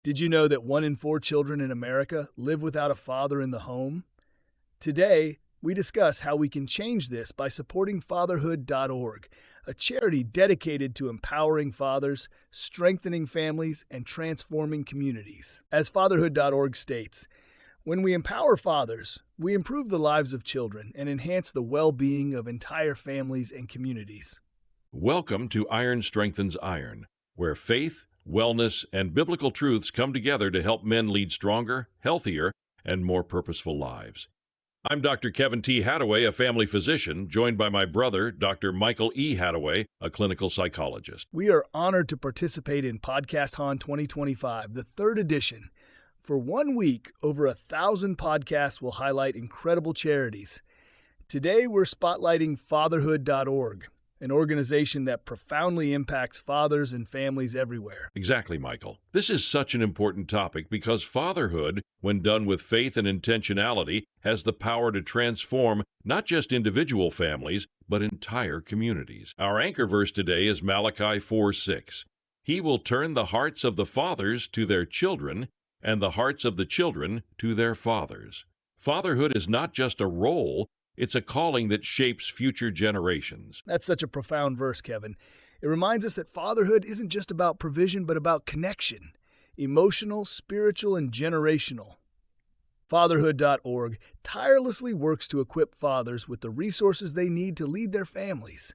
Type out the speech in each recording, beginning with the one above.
Did you know that 1 in 4 children in America live without a father in the home? Today, we discuss how we can change this by supporting Fatherhood.org, a charity dedicated to empowering fathers, strengthening families, and transforming communities. As Fatherhood.org states, when we empower fathers, we improve the lives of children and enhance the well-being of entire families and communities. Welcome to Iron Strengthens Iron, where faith, wellness, and biblical truths come together to help men lead stronger, healthier, and more purposeful lives. I'm Dr. Kevin T. Hattaway, a family physician, joined by my brother, Dr. Michael E. Hattaway, a clinical psychologist. We are honored to participate in Podcasthon 2025, the 3rd edition. For 1 week, over 1,000 podcasts will highlight incredible charities. Today, we're spotlighting Fatherhood.org, an organization that profoundly impacts fathers and families everywhere. Exactly, Michael. This is such an important topic because fatherhood, when done with faith and intentionality, has the power to transform not just individual families, but entire communities. Our anchor verse today is Malachi 4:6. He will turn the hearts of the fathers to their children, and the hearts of the children to their fathers. Fatherhood is not just a role, it's a calling that shapes future generations. That's such a profound verse, Kevin. It reminds us that fatherhood isn't just about provision, but about connection, emotional, spiritual, and generational. Fatherhood.org tirelessly works to equip fathers with the resources they need to lead their families.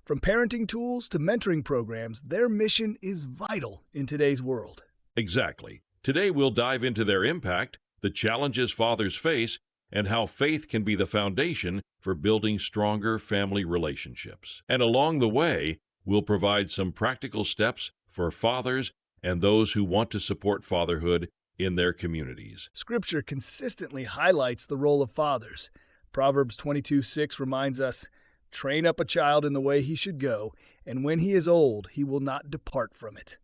From parenting tools to mentoring programs, their mission is vital in today's world. Exactly. Today we'll dive into their impact, the challenges fathers face, and how faith can be the foundation for building stronger family relationships. And along the way, we'll provide some practical steps for fathers and those who want to support fatherhood in their communities. Scripture consistently highlights the role of fathers. Proverbs 22:6 reminds us, "Train up a child in the way he should go, and when he is old, he will not depart from it."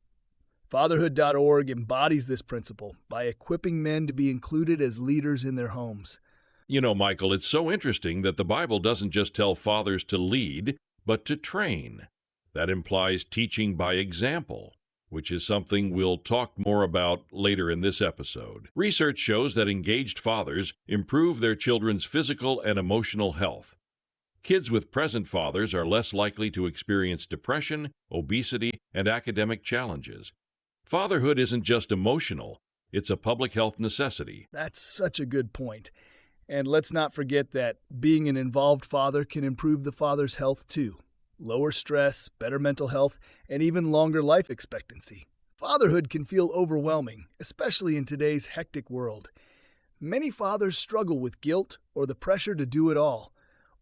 Fatherhood.org embodies this principle by equipping men to be included as leaders in their homes. You know, Michael, it's so interesting that the Bible doesn't just tell fathers to lead, but to train. That implies teaching by example, which is something we'll talk more about later in this episode. Research shows that engaged fathers improve their children's physical and emotional health. Kids with present fathers are less likely to experience depression, obesity, and academic challenges. Fatherhood isn't just emotional, it's a public health necessity. That's such a good point. And let's not forget that being an involved father can improve the father's health too. Lower stress, better mental health, and even longer life expectancy. Fatherhood can feel overwhelming, especially in today's hectic world. Many fathers struggle with guilt or the pressure to do it all.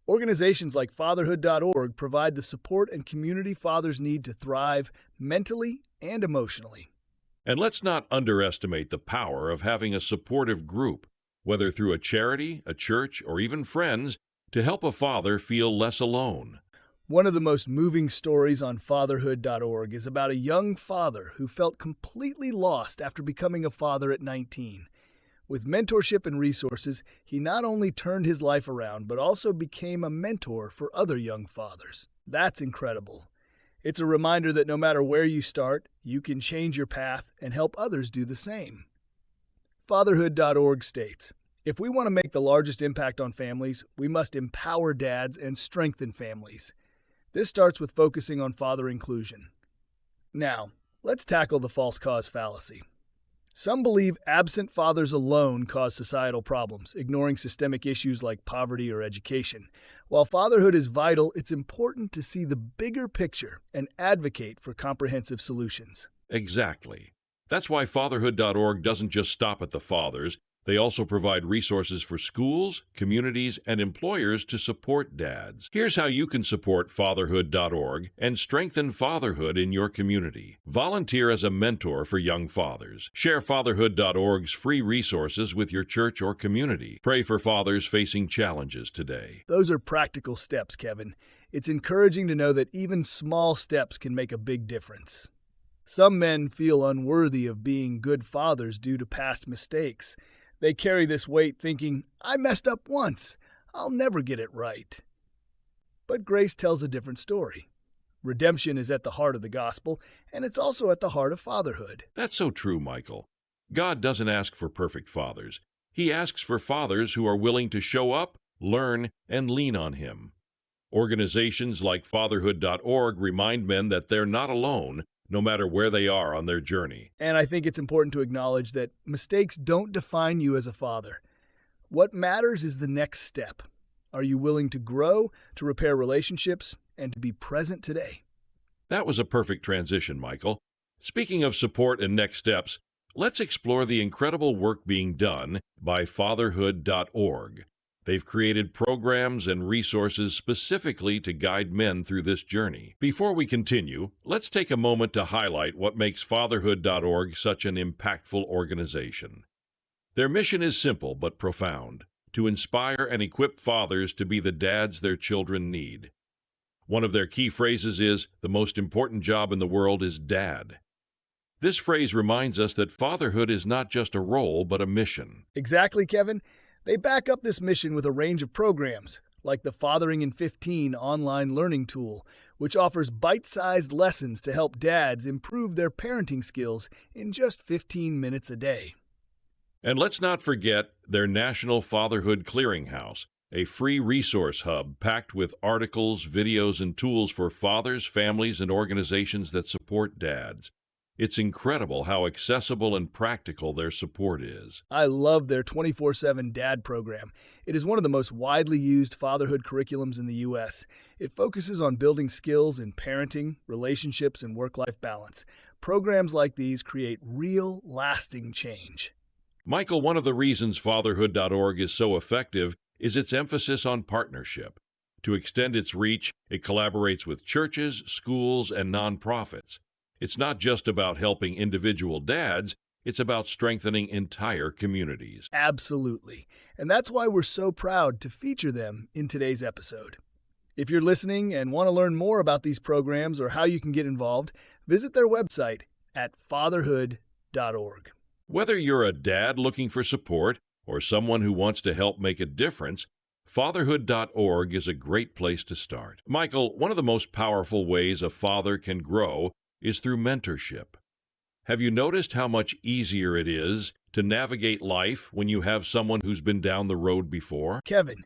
Organizations like Fatherhood.org provide the support and community fathers need to thrive mentally and emotionally. And let's not underestimate the power of having a supportive group, whether through a charity, a church, or even friends, to help a father feel less alone. One of the most moving stories on Fatherhood.org is about a young father who felt completely lost after becoming a father at 19. With mentorship and resources, he not only turned his life around, but also became a mentor for other young fathers. That's incredible. It's a reminder that no matter where you start, you can change your path and help others do the same. Fatherhood.org states, "If we want to make the largest impact on families, we must empower dads and strengthen families. This starts with focusing on father inclusion." Now, let's tackle the false cause fallacy. Some believe absent fathers alone cause societal problems, ignoring systemic issues like poverty or education. While fatherhood is vital, it's important to see the bigger picture and advocate for comprehensive solutions. Exactly. That's why Fatherhood.org doesn't just stop at the fathers. They also provide resources for schools, communities, and employers to support dads. Here's how you can support Fatherhood.org and strengthen fatherhood in your community. Volunteer as a mentor for young fathers. Share Fatherhood.org's free resources with your church or community. Pray for fathers facing challenges today. Those are practical steps, Kevin. It's encouraging to know that even small steps can make a big difference. Some men feel unworthy of being good fathers due to past mistakes. They carry this weight thinking, "I messed up once. I'll never get it right." But grace tells a different story. Redemption is at the heart of the gospel, and it's also at the heart of fatherhood. That's so true, Michael. God doesn't ask for perfect fathers. He asks for fathers who are willing to show up, learn, and lean on Him. Organizations like Fatherhood.org remind men that they're not alone, no matter where they are on their journey. And I think it's important to acknowledge that mistakes don't define you as a father. What matters is the next step. Are you willing to grow, to repair relationships, and to be present today? That was a perfect transition, Michael. Speaking of support and next steps, let's explore the incredible work being done by Fatherhood.org. They've created programs and resources specifically to guide men through this journey. Before we continue, let's take a moment to highlight what makes Fatherhood.org such an impactful organization. Their mission is simple but profound: to inspire and equip fathers to be the dads their children need. One of their key phrases is, "The most important job in the world is dad." This phrase reminds us that fatherhood is not just a role, but a mission. Exactly, Kevin. They back up this mission with a range of programs, like the Fathering in 15 online learning tool, which offers bite-sized lessons to help dads improve their parenting skills in just 15 minutes a day. And let's not forget their National Fatherhood Clearinghouse, a free resource hub packed with articles, videos, and tools for fathers, families, and organizations that support dads. It's incredible how accessible and practical their support is. I love their 24/7 Dad program. It is one of the most widely used fatherhood curriculums in the U.S. It focuses on building skills in parenting, relationships, and work-life balance. Programs like these create real, lasting change. Michael, one of the reasons Fatherhood.org is so effective is its emphasis on partnership. To extend its reach, it collaborates with churches, schools, and nonprofits. It's not just about helping individual dads, it's about strengthening entire communities. Absolutely. And that's why we're so proud to feature them in today's episode. If you're listening and want to learn more about these programs or how you can get involved, visit their website at fatherhood.org. Whether you're a dad looking for support or someone who wants to help make a difference, Fatherhood.org is a great place to start. Michael, one of the most powerful ways a father can grow is through mentorship. Have you noticed how much easier it is to navigate life when you have someone who's been down the road before? Kevin,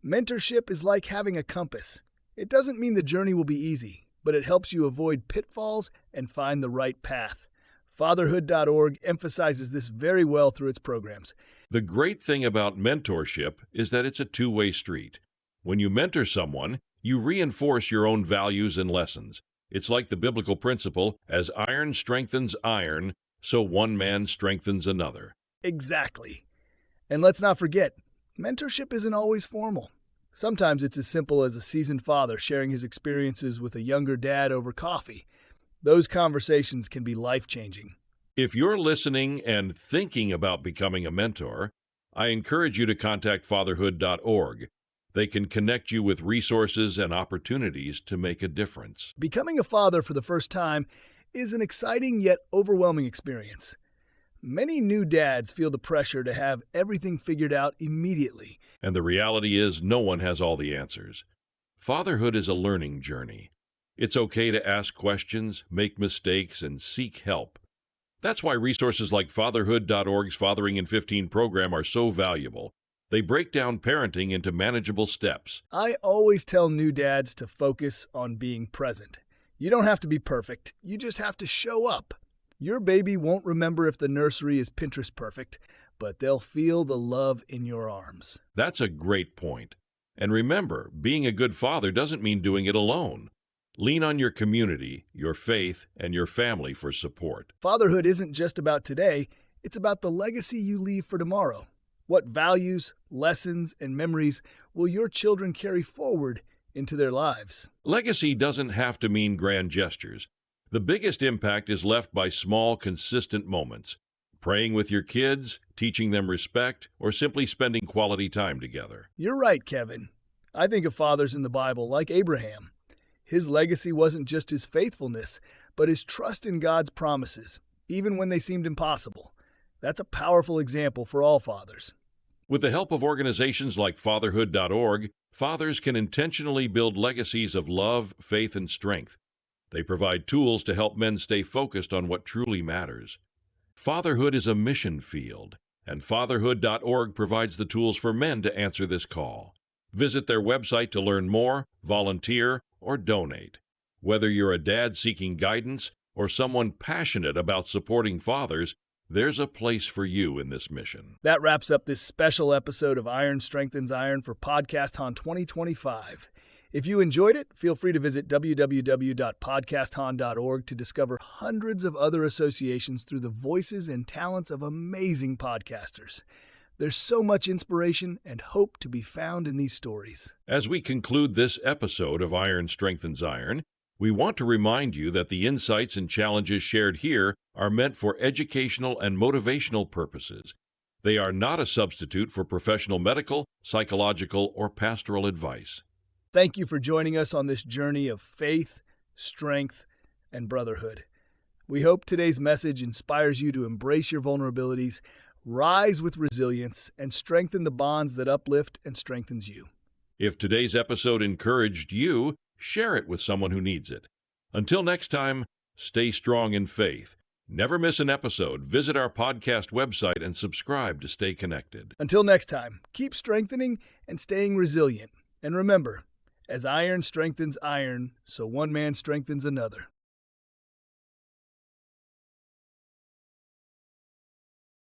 mentorship is like having a compass. It doesn't mean the journey will be easy, but it helps you avoid pitfalls and find the right path. Fatherhood.org emphasizes this very well through its programs. The great thing about mentorship is that it's a two-way street. When you mentor someone, you reinforce your own values and lessons. It's like the biblical principle, as iron strengthens iron, so one man strengthens another. Exactly. And let's not forget, mentorship isn't always formal. Sometimes it's as simple as a seasoned father sharing his experiences with a younger dad over coffee. Those conversations can be life-changing. If you're listening and thinking about becoming a mentor, I encourage you to contact Fatherhood.org. They can connect you with resources and opportunities to make a difference. Becoming a father for the first time is an exciting yet overwhelming experience. Many new dads feel the pressure to have everything figured out immediately. And the reality is, no one has all the answers. Fatherhood is a learning journey. It's okay to ask questions, make mistakes, and seek help. That's why resources like Fatherhood.org's Fathering in 15 program are so valuable. They break down parenting into manageable steps. I always tell new dads to focus on being present. You don't have to be perfect. You just have to show up. Your baby won't remember if the nursery is Pinterest perfect, but they'll feel the love in your arms. That's a great point. And remember, being a good father doesn't mean doing it alone. Lean on your community, your faith, and your family for support. Fatherhood isn't just about today, it's about the legacy you leave for tomorrow. What values, lessons, and memories will your children carry forward into their lives? Legacy doesn't have to mean grand gestures. The biggest impact is left by small, consistent moments. Praying with your kids, teaching them respect, or simply spending quality time together. You're right, Kevin. I think of fathers in the Bible like Abraham. His legacy wasn't just his faithfulness, but his trust in God's promises, even when they seemed impossible. That's a powerful example for all fathers. With the help of organizations like Fatherhood.org, fathers can intentionally build legacies of love, faith, and strength. They provide tools to help men stay focused on what truly matters. Fatherhood is a mission field, and Fatherhood.org provides the tools for men to answer this call. Visit their website to learn more, volunteer, or donate. Whether you're a dad seeking guidance or someone passionate about supporting fathers, there's a place for you in this mission. That wraps up this special episode of Iron Strengthens Iron for Podcasthon 2025. If you enjoyed it, feel free to visit www.podcasthon.org to discover hundreds of other associations through the voices and talents of amazing podcasters. There's so much inspiration and hope to be found in these stories. As we conclude this episode of Iron Strengthens Iron, we want to remind you that the insights and challenges shared here are meant for educational and motivational purposes. They are not a substitute for professional medical, psychological, or pastoral advice. Thank you for joining us on this journey of faith, strength, and brotherhood. We hope today's message inspires you to embrace your vulnerabilities, rise with resilience, and strengthen the bonds that uplift and strengthens you. If today's episode encouraged you, share it with someone who needs it. Until next time, stay strong in faith. Never miss an episode. Visit our podcast website and subscribe to stay connected. Until next time, keep strengthening and staying resilient. And remember, as iron strengthens iron, so one man strengthens another.